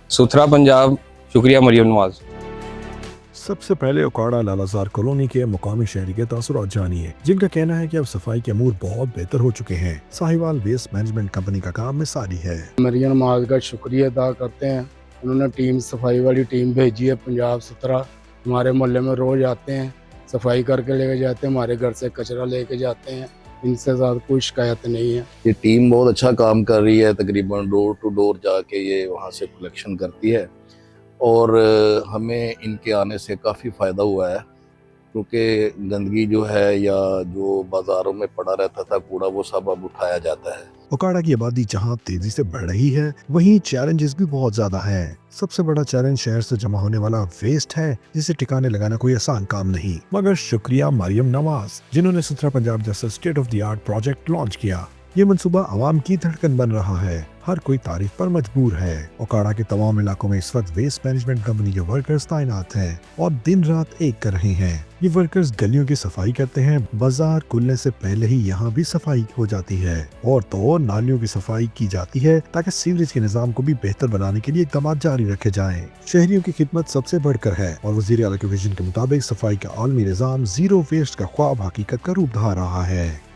सुथरा पंजाब। शुक्रिया मरियम नवाज। सबसे पहले ओकाड़ा लालाजार कॉलोनी के मुकामी शहरी के तासुरात जानिए, जिनका कहना है कि अब सफाई के अमूर बहुत बेहतर हो चुके हैं। साहिवाल वेस्ट मैनेजमेंट कंपनी का काम मिसाली है। मरियम नवाज का शुक्रिया अदा करते हैं। उन्होंने टीम सफाई वाली टीम भेजी है पंजाब सुथरा। हमारे मोहल्ले में रोज आते हैं, सफाई करके लेके जाते हैं, हमारे घर से कचरा लेके जाते हैं। इनसे ज़्यादा कोई शिकायत नहीं है। ये टीम बहुत अच्छा काम कर रही है। तकरीबन डोर टू डोर जाके ये वहाँ से कलेक्शन करती है और हमें इनके आने से काफ़ी फ़ायदा हुआ है, क्योंकि गंदगी जो है या जो बाज़ारों में पड़ा रहता था कूड़ा, वो सब अब उठाया जाता है। ओकाड़ा की आबादी जहां तेजी से बढ़ रही है, वहीं चैलेंजेस भी बहुत ज्यादा हैं। सबसे बड़ा चैलेंज शहर से जमा होने वाला वेस्ट है, जिसे ठिकाने लगाना कोई आसान काम नहीं। मगर शुक्रिया मरियम नवाज, जिन्होंने सुथरा पंजाब जैसा state of the art project launch किया। ये मंसूबा आवाम की धड़कन बन रहा है। हर कोई तारीफ पर मजबूर है। ओकाड़ा के तमाम इलाकों में इस वक्त वेस्ट मैनेजमेंट कंपनी के वर्कर्स तैनात हैं और दिन रात एक कर रहे हैं। ये वर्कर्स गलियों की सफाई करते हैं। बाजार खुलने से पहले ही यहाँ भी सफाई हो जाती है और तो नालियों की सफाई की जाती है, ताकि सीवरेज के निजाम को भी बेहतर बनाने के लिए इक़दाम जारी रखे जाएं। शहरियों की खिदमत सबसे बढ़कर है और वज़ीर आला के विजन के मुताबिक सफाई का आलमी निजाम जीरो वेस्ट का ख्वाब हकीकत का रूप धा रहा है।